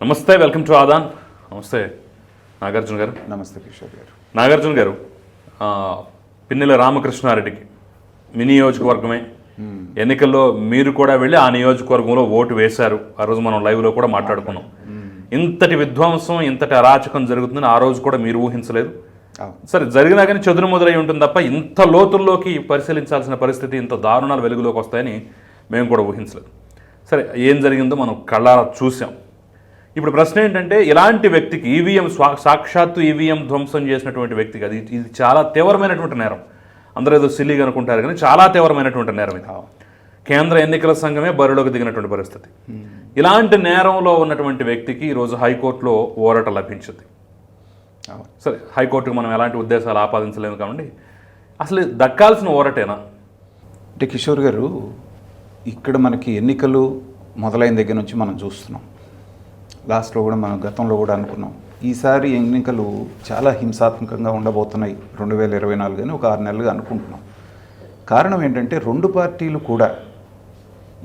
నమస్తే, welcome to Aadan. నమస్తే నాగార్జున గారు. నమస్తే కిషోర్ గారు. నాగార్జున గారు, పిన్నెల రామకృష్ణారెడ్డికి మీ నియోజకవర్గమే ఎన్నికల్లో మీరు కూడా వెళ్ళి ఆ నియోజకవర్గంలో ఓటు వేశారు. ఆ రోజు మనం లైవ్లో కూడా మాట్లాడుకున్నాం. ఇంతటి విధ్వంసం, ఇంతటి అరాచకం జరుగుతుందని ఆ రోజు కూడా మీరు ఊహించలేదు. సరే, జరిగినా కానీ చెదురు మొదలై ఉంటుంది తప్ప ఇంత లోతుల్లోకి పరిశీలించాల్సిన పరిస్థితి, ఇంత దారుణాలు వెలుగులోకి వస్తాయని మేము కూడా ఊహించలేదు. సరే, ఏం జరిగిందో మనం కళ్ళారా చూసాం. ఇప్పుడు ప్రశ్న ఏంటంటే, ఇలాంటి వ్యక్తికి సాక్షాత్తు ఈవీఎం ధ్వంసం చేసినటువంటి వ్యక్తికి ఇది చాలా తీవ్రమైనటువంటి నేరం. అందరూ ఏదో సిల్లీగా అనుకుంటారు కానీ చాలా తీవ్రమైనటువంటి నేరం ఇది. కేంద్ర ఎన్నికల సంఘమే బరిలోకి దిగినటువంటి పరిస్థితి. ఇలాంటి నేరంలో ఉన్నటువంటి వ్యక్తికి ఈరోజు హైకోర్టులో ఊరట లభించింది. సరే, హైకోర్టుకు మనం ఎలాంటి ఉద్దేశాలు ఆపాదించలేము కాబట్టి అసలు దక్కాల్సిన ఊరటేనా? అంటే కిషోర్ గారు, ఇక్కడ మనకి ఎన్నికలు మొదలైన దగ్గర నుంచి మనం చూస్తున్నాం. లాస్ట్లో కూడా మనం గతంలో కూడా అనుకున్నాం, ఈసారి ఎన్నికలు చాలా హింసాత్మకంగా ఉండబోతున్నాయి 2024 అని ఒక 6 నెలలుగా అనుకుంటున్నాం. కారణం ఏంటంటే, రెండు పార్టీలు కూడా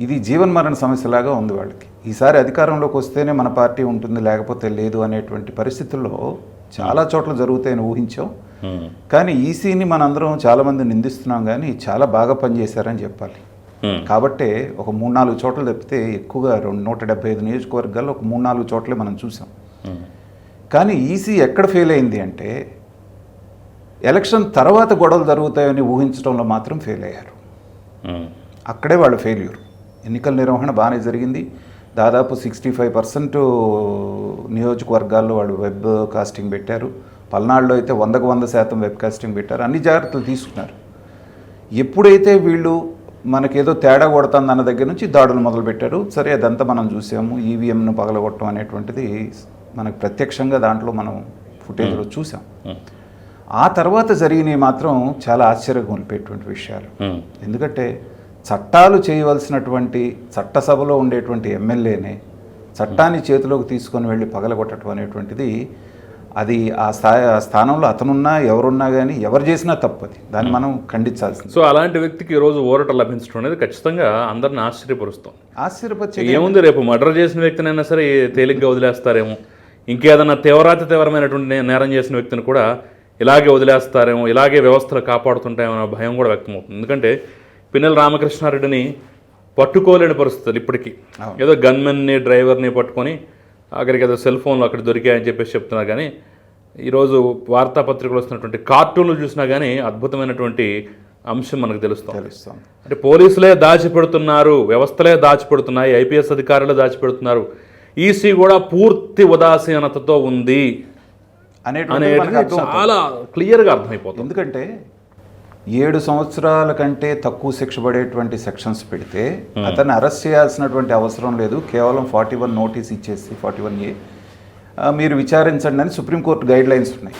ఇది జీవన్మరణ సమస్యలాగా ఉంది వాళ్ళకి. ఈసారి అధికారంలోకి వస్తేనే మన పార్టీ ఉంటుంది, లేకపోతే లేదు అనేటువంటి పరిస్థితుల్లో చాలా చోట్ల జరుగుతాయని ఊహించాం. కానీ ఈసీని మనందరం చాలామంది నిందిస్తున్నాం, కానీ చాలా బాగా పనిచేశారని చెప్పాలి. కాబట్టే ఒక 3-4 చోట్ల తప్పితే ఎక్కువగా 175 నియోజకవర్గాల్లో ఒక 3-4 చోట్లే మనం చూసాం. కానీ ఈసీ ఎక్కడ ఫెయిల్ అయింది అంటే, ఎలక్షన్ తర్వాత గొడవలు జరుగుతాయని ఊహించడంలో మాత్రం ఫెయిల్ అయ్యారు. అక్కడే వాళ్ళ ఫెయిల్యూర్. ఎన్నికల నిర్వహణ బాగానే జరిగింది. దాదాపు 65% నియోజకవర్గాల్లో వాళ్ళు వెబ్ కాస్టింగ్ పెట్టారు. పల్నాడులో అయితే 100కు 100% వెబ్ కాస్టింగ్ పెట్టారు. అన్ని జాగ్రత్తలు తీసుకున్నారు. ఎప్పుడైతే వీళ్ళు మనకేదో తేడా కొడుతుంది అన్న దగ్గర నుంచి దాడులు మొదలుపెట్టారు. సరే, అదంతా మనం చూసాము. ఈవీఎంను పగలగొట్టడం అనేటువంటిది మనకు ప్రత్యక్షంగా దాంట్లో మనం ఫుటేజ్లో చూసాం. ఆ తర్వాత జరిగినవి మాత్రం చాలా ఆశ్చర్యం కొనిపేటువంటి విషయాలు. ఎందుకంటే చట్టాలు చేయవలసినటువంటి చట్టసభలో ఉండేటువంటి ఎమ్మెల్యేనే చట్టాన్ని చేతిలోకి తీసుకొని వెళ్ళి పగలగొట్టడం అనేటువంటిది, అది ఆ స్థానంలో అతనున్నా ఎవరున్నా కానీ ఎవరు చేసినా తప్పది. దాన్ని మనం ఖండించాల్సింది. సో అలాంటి వ్యక్తికి ఈరోజు ఊరట లభించడం అనేది ఖచ్చితంగా అందరిని ఆశ్చర్యపరుస్తుంది. ఆశ్చర్యపరిచే ఏముంది, రేపు మర్డర్ చేసిన వ్యక్తినైనా సరే తేలిగ్గా వదిలేస్తారేమో, ఇంకేదన్నా తీవ్రమైనటువంటి నేరం చేసిన వ్యక్తిని కూడా ఇలాగే వదిలేస్తారేమో, ఇలాగే వ్యవస్థలు కాపాడుతుంటాయేమో అనే భయం కూడా వ్యక్తమవుతుంది. ఎందుకంటే పిన్నెల రామకృష్ణారెడ్డిని పట్టుకోలేని పరిస్థితులు ఇప్పటికీ. ఏదో గన్మెన్ని, డ్రైవర్ని పట్టుకొని అక్కడికి ఏదో సెల్ ఫోన్లు అక్కడ దొరికాయని చెప్పేసి చెప్తున్నారు. కానీ ఈరోజు వార్తాపత్రికలు వస్తున్నటువంటి కార్టూన్లు చూసినా కానీ అద్భుతమైనటువంటి అంశం మనకు తెలుస్తుంది. అంటే పోలీసులే దాచిపెడుతున్నారు, వ్యవస్థలే దాచిపెడుతున్నాయి, ఐపీఎస్ అధికారులే దాచిపెడుతున్నారు, ఈసీ కూడా పూర్తి ఉదాసీనతతో ఉంది అనేది చాలా క్లియర్గా అర్థమైపోతుంది. ఎందుకంటే 7 సంవత్సరాల కంటే తక్కువ శిక్ష పడేటువంటి సెక్షన్స్ పెడితే అతన్ని అరెస్ట్ చేయాల్సినటువంటి అవసరం లేదు. కేవలం 41 నోటీస్ ఇచ్చేసి 41A మీరు విచారించండి అని సుప్రీంకోర్టు గైడ్ లైన్స్ ఉన్నాయి.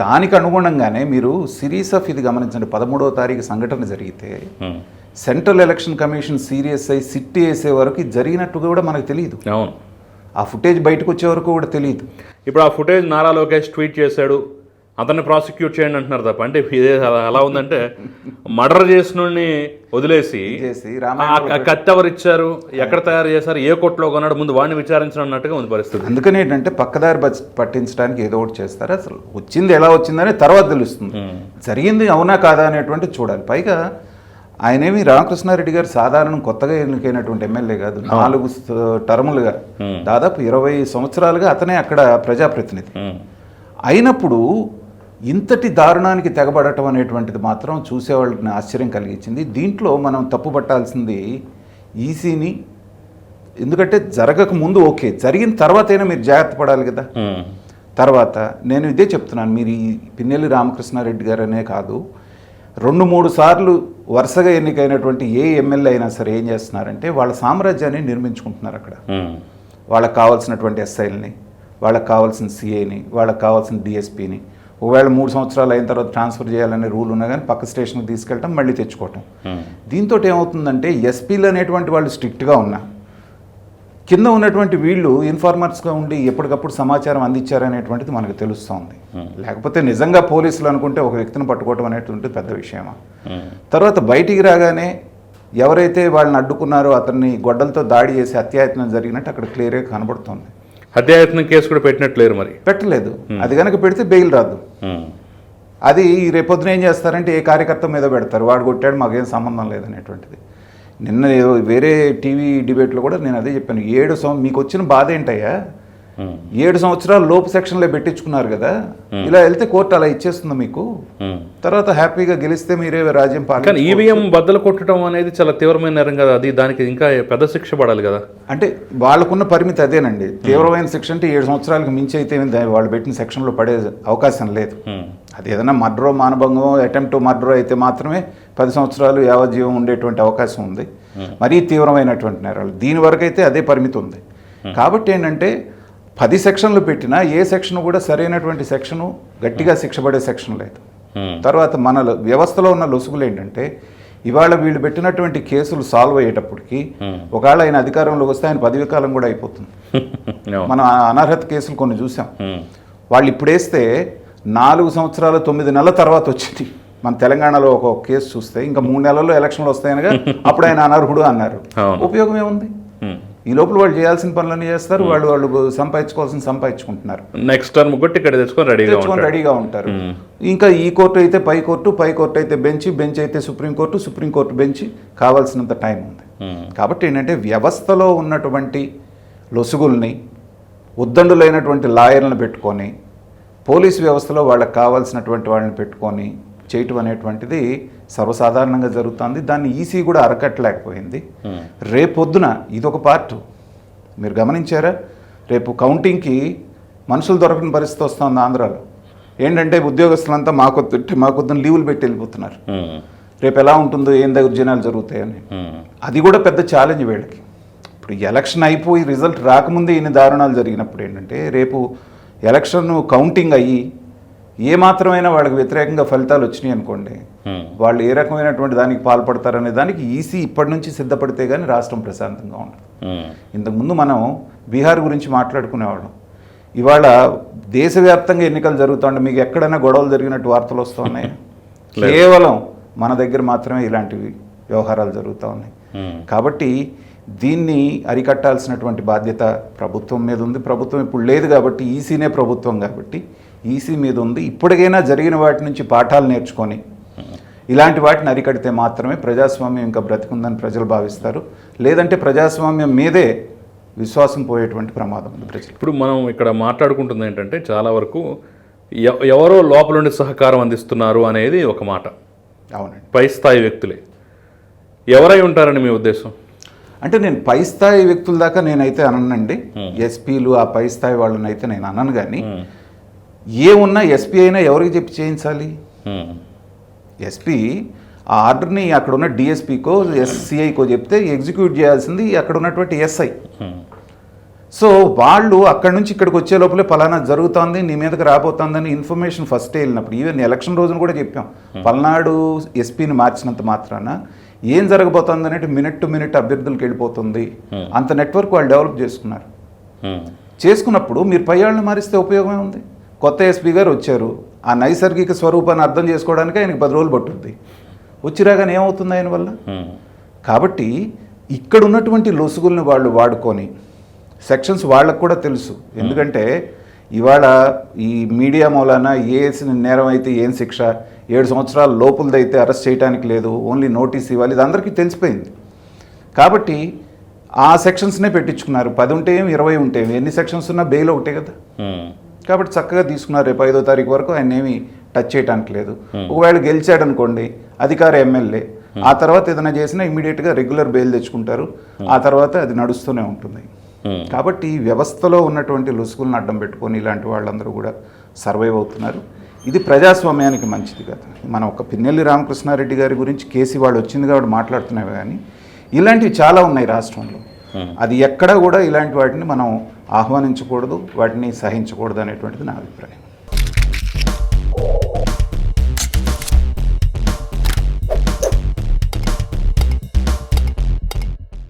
దానికి అనుగుణంగానే మీరు సిరీస్ ఆఫ్ ఇది గమనించండి. 13వ తారీఖు సంఘటన జరిగితే సెంట్రల్ ఎలక్షన్ కమిషన్ సీరియస్ అయి సిట్ వేసే వరకు ఇది జరిగినట్టుగా కూడా మనకు తెలియదు. ఆ ఫుటేజ్ బయటకు వచ్చే వరకు కూడా తెలియదు. ఇప్పుడు ఆ ఫుటేజ్ నారా లోకేష్ ట్వీట్ చేశాడు, అతన్ని ప్రాసిక్యూట్ చేయండి అంటున్నారు తప్ప. అంటే ఇదే ఎలా ఉందంటే, మర్డర్ చేసిన వదిలేసి కత్తి ఎవరు ఇచ్చారు, ఎక్కడ తయారు చేశారు, ఏ కోర్టులో కొన్నాడు, ముందు వాడిని విచారించడం అన్నట్టుగా ఉంది పరిస్థితి. అందుకని ఏంటంటే పక్కదారి పట్టించడానికి ఏదో ఒకటి చేస్తారు. అసలు వచ్చింది ఎలా వచ్చిందని తర్వాత తెలుస్తుంది. జరిగింది అవునా కాదా అనేటువంటి చూడాలి. పైగా ఆయనేమి రామకృష్ణారెడ్డి గారు సాధారణ కొత్తగా ఎన్నికైనటువంటి ఎమ్మెల్యే కాదు. 4 టర్ములుగా దాదాపు 20 సంవత్సరాలుగా అతనే అక్కడ ప్రజాప్రతినిధి అయినప్పుడు ఇంతటి దారుణానికి తెగబడటం అనేటువంటిది మాత్రం చూసేవాళ్ళని ఆశ్చర్యం కలిగించింది. దీంట్లో మనం తప్పు పట్టాల్సింది ఈసీని. ఎందుకంటే జరగక ముందు ఓకే, జరిగిన తర్వాతైనా మీరు జాగ్రత్త పడాలి కదా. తర్వాత నేను ఇదే చెప్తున్నాను, మీరు ఈ పిన్నెల్లి రామకృష్ణారెడ్డి గారు అనే కాదు, 2-3 సార్లు వరుసగా ఎన్నికైనటువంటి ఏ ఎమ్మెల్యే అయినా సరే ఏం చేస్తున్నారంటే, వాళ్ళ సామ్రాజ్యాన్ని నిర్మించుకుంటున్నారు అక్కడ. వాళ్ళకి కావాల్సినటువంటి ఎస్ఐల్ని, వాళ్ళకి కావాల్సిన సిఐని, వాళ్ళకి కావాల్సిన డిఎస్పీని, ఒకవేళ 3 సంవత్సరాలు అయిన తర్వాత ట్రాన్స్ఫర్ చేయాలనే రూల్ ఉన్నా కానీ పక్క స్టేషన్కి తీసుకెళ్ళటం, మళ్ళీ తెచ్చుకోవటం. దీంతో ఏమవుతుందంటే, ఎస్పీలు అనేటువంటి వాళ్ళు స్ట్రిక్ట్గా ఉన్నా కింద ఉన్నటువంటి వీళ్ళు ఇన్ఫార్మర్స్గా ఉండి ఎప్పటికప్పుడు సమాచారం అందించారనేటువంటిది మనకు తెలుస్తుంది. లేకపోతే నిజంగా పోలీసులు అనుకుంటే ఒక వ్యక్తిని పట్టుకోవటం అనేటువంటి పెద్ద విషయమా. తర్వాత బయటికి రాగానే ఎవరైతే వాళ్ళని అడ్డుకున్నారో అతన్ని గొడ్డలతో దాడి చేసి హత్యాయత్నం జరిగినట్టు అక్కడ క్లియర్గా కనబడుతుంది. హత్యాయత్నం కేసు కూడా పెట్టినట్లేరు మరి. పెట్టలేదు. అది కనుక పెడితే బెయిల్ రాదు. అది రేపొద్దున ఏం చేస్తారంటే ఏ కార్యకర్త మీద పెడతారు, వాడు కొట్టాడు మాకేం సంబంధం లేదనేటువంటిది. నిన్న వేరే టీవీ డిబేట్లో కూడా నేను అదే చెప్పాను. మీకు వచ్చిన బాధ ఏంటయ్యా, 7 సంవత్సరాలు లోపు సెక్షన్లో పెట్టించుకున్నారు కదా, ఇలా వెళ్తే కోర్టు అలా ఇచ్చేస్తుంది మీకు, తర్వాత హ్యాపీగా గెలిస్తే మీరే రాజ్యం పాలన. కానీ ఈవీఎం బద్దలు కొట్టడం అనేది చాలా తీవ్రమైన నేరం కదా, అది దానికి ఇంకా పెద్ద శిక్ష పడాలి కదా. అంటే వాళ్ళకున్న పరిమితి అదేనండి. తీవ్రమైన శిక్ష అంటే 7 సంవత్సరాలకు మించి అయితే వాళ్ళు పెట్టిన సెక్షన్లో పడే అవకాశం లేదు. అది ఏదైనా మర్డరో మానభంగమో అటెంప్ట్ మర్డరో అయితే మాత్రమే 10 సంవత్సరాలు యావజ్జీవం ఉండేటువంటి అవకాశం ఉంది. మరీ తీవ్రమైనటువంటి నేరాలు దీని వరకు అయితే అదే పరిమితి ఉంది. కాబట్టి ఏంటంటే 10 సెక్షన్లు పెట్టినా ఏ సెక్షన్ కూడా సరైనటువంటి సెక్షను, గట్టిగా శిక్ష పడే సెక్షన్ లేదు. తర్వాత మన వ్యవస్థలో ఉన్న లొసుగులు ఏంటంటే ఇవాళ వీళ్ళు పెట్టినటువంటి కేసులు సాల్వ్ అయ్యేటప్పటికి ఒకవేళ ఆయన అధికారంలోకి వస్తే ఆయన పదవి కాలం కూడా అయిపోతుంది. మనం అనర్హత కేసులు కొన్ని చూసాం. వాళ్ళు ఇప్పుడు వేస్తే 4 సంవత్సరాలు 9 నెలల తర్వాత వచ్చింది. మన తెలంగాణలో ఒక కేసు చూస్తే ఇంకా 3 నెలల్లో ఎలక్షన్లు వస్తాయనగా అప్పుడు ఆయన అనర్హుడు అన్నారు. ఉపయోగం ఏముంది? ఈ లోపల వాళ్ళు చేయాల్సిన పనులన్నీ చేస్తారు, వాళ్ళు సంపాదించుకోవాల్సిన సంపాదించుకుంటున్నారు. నెక్స్ట్ టర్మ్ కొట్టి ఇక్కడ తెచ్చుకొని రెడీగా ఉంటారు. ఇంకా ఈ కోర్టు అయితే పై కోర్టు అయితే బెంచ్ అయితే సుప్రీంకోర్టు బెంచ్, కావాల్సినంత టైం ఉంది. కాబట్టి ఏంటంటే వ్యవస్థలో ఉన్నటువంటి లొసుగుల్ని ఉద్దండులైనటువంటి లాయర్లను పెట్టుకొని పోలీసు వ్యవస్థలో వాళ్ళకి కావాల్సినటువంటి వాళ్ళని పెట్టుకొని చేయటం అనేటువంటిది సర్వసాధారణంగా జరుగుతుంది. దాన్ని ఈసీ కూడా అరకట్టలేకపోయింది. రేపొద్దున ఇదొక పార్ట్. మీరు గమనించారా, రేపు కౌంటింగ్కి మనుషులు దొరకని పరిస్థితి వస్తుంది ఆంధ్రాలో. ఏంటంటే ఉద్యోగస్తులంతా మాకొద్దున లీవులు పెట్టి వెళ్ళిపోతున్నారు. రేపు ఎలా ఉంటుందో, ఏం దౌర్జన్యాలు జరుగుతాయని. అది కూడా పెద్ద ఛాలెంజ్ వీళ్ళకి. ఇప్పుడు ఎలక్షన్ అయిపోయి రిజల్ట్ రాకముందే ఇన్ని దారుణాలు జరిగినప్పుడు ఏంటంటే రేపు ఎలక్షన్ కౌంటింగ్ అయ్యి ఏమాత్రమైనా వాళ్ళకి వ్యతిరేకంగా ఫలితాలు వచ్చినాయి అనుకోండి, వాళ్ళు ఏ రకమైనటువంటి దానికి పాల్పడతారనే దానికి ఈసీ ఇప్పటి నుంచి సిద్ధపడితే కానీ రాష్ట్రం ప్రశాంతంగా ఉండదు. ఇంతకుముందు మనం బీహార్ గురించి మాట్లాడుకునేవాళ్ళం. ఇవాళ దేశవ్యాప్తంగా ఎన్నికలు జరుగుతుంటే మీకు ఎక్కడైనా గొడవలు జరిగినట్టు వార్తలు వస్తూ ఉన్నాయి. కేవలం మన దగ్గర మాత్రమే ఇలాంటివి వ్యవహారాలు జరుగుతూ ఉన్నాయి. కాబట్టి దీన్ని అరికట్టాల్సినటువంటి బాధ్యత ప్రభుత్వం మీద ఉంది. ప్రభుత్వం ఇప్పుడు లేదు కాబట్టి ఈసీనే ప్రభుత్వం కాబట్టి ఈసీ మీద ఉంది. ఇప్పటికైనా జరిగిన వాటి నుంచి పాఠాలు నేర్చుకొని ఇలాంటి వాటిని అరికడితే మాత్రమే ప్రజాస్వామ్యం ఇంకా బ్రతికుందని ప్రజలు భావిస్తారు. లేదంటే ప్రజాస్వామ్యం మీదే విశ్వాసం పోయేటువంటి ప్రమాదం ఉంది ప్రజలు. ఇప్పుడు మనం ఇక్కడ మాట్లాడుకుంటుంది ఏంటంటే చాలా వరకు ఎవరో లోపల నుండి సహకారం అందిస్తున్నారు అనేది ఒక మాట. అవునండి. పై స్థాయి వ్యక్తులే ఎవరై ఉంటారని మీ ఉద్దేశం? అంటే నేను పై స్థాయి వ్యక్తుల దాకా నేనైతే అననండి. ఎస్పీలు ఆ పై స్థాయి వాళ్ళని అయితే నేను అనను. కానీ ఏమున్నా ఎస్పీ అయినా ఎవరికి చెప్పి చేయించాలి? ఎస్పీ ఆ ఆర్డర్ని అక్కడ ఉన్న డిఎస్పీకో ఎస్సీఐకో చెప్తే ఎగ్జిక్యూట్ చేయాల్సింది అక్కడ ఉన్నటువంటి ఎస్ఐ. సో వాళ్ళు అక్కడి నుంచి ఇక్కడికి వచ్చే లోపలే పలానా జరుగుతుంది, నీ మీదకి రాబోతుందని ఇన్ఫర్మేషన్ ఫస్టే వెళ్ళినప్పుడు, ఈవెన్ ఎలక్షన్ రోజున కూడా చెప్పాం, పల్నాడు ఎస్పీని మార్చినంత మాత్రాన ఏం జరగబోతుంది అనేది మినిట్ టు మినిట్ అభ్యర్థులకు వెళ్ళిపోతుంది. అంత నెట్వర్క్ వాళ్ళు డెవలప్ చేసుకున్నారు. చేసుకున్నప్పుడు మీరు పై వాళ్ళని మారిస్తే ఉపయోగమే ఉంది. కొత్త ఎస్పీ గారు వచ్చారు, ఆ నైసర్గిక స్వరూపాన్ని అర్థం చేసుకోవడానికి ఆయనకి 10 రోజులు పట్టుద్ది. వచ్చిరాగానే ఏమవుతుంది ఆయన వల్ల? కాబట్టి ఇక్కడ ఉన్నటువంటి లొసుగుల్ని వాళ్ళు వాడుకొని సెక్షన్స్ వాళ్ళకు కూడా తెలుసు. ఎందుకంటే ఇవాళ ఈ మీడియా మూలాన ఏ నేరం అయితే ఏం శిక్ష, 7 సంవత్సరాల లోపులదైతే అరెస్ట్ చేయడానికి లేదు, ఓన్లీ నోటీస్ ఇవ్వాలి, ఇది అందరికీ తెలిసిపోయింది. కాబట్టి ఆ సెక్షన్స్నే పెట్టించుకున్నారు. 10 ఉంటే 20 ఉంటే ఎన్ని సెక్షన్స్ ఉన్నా బెయిల్ ఒకటే కదా. కాబట్టి చక్కగా తీసుకున్నారు. రేపు 5వ తారీఖు వరకు ఆయన ఏమీ టచ్ చేయడానికి లేదు. ఒకవేళ గెలిచాడు అనుకోండి అధికార ఎమ్మెల్యే, ఆ తర్వాత ఏదైనా చేసినా ఇమీడియట్గా రెగ్యులర్ బెయిల్ తెచ్చుకుంటారు. ఆ తర్వాత అది నడుస్తూనే ఉంటుంది. కాబట్టి వ్యవస్థలో ఉన్నటువంటి లొసుగులను అడ్డం పెట్టుకొని ఇలాంటి వాళ్ళందరూ కూడా సర్వైవ్ అవుతున్నారు. ఇది ప్రజాస్వామ్యానికి మంచిది కాదు. మనం ఒక పిన్నెల్లి రామకృష్ణారెడ్డి గారి గురించి కేసీ వాళ్ళు వచ్చింది కాబట్టి మాట్లాడుతున్నాయి. కానీ ఇలాంటివి చాలా ఉన్నాయి రాష్ట్రంలో. అది ఎక్కడా కూడా ఇలాంటి వాటిని మనం ఆహ్వానించకూడదు, వాటిని సహించకూడదు అనేటువంటిది నా అభిప్రాయం.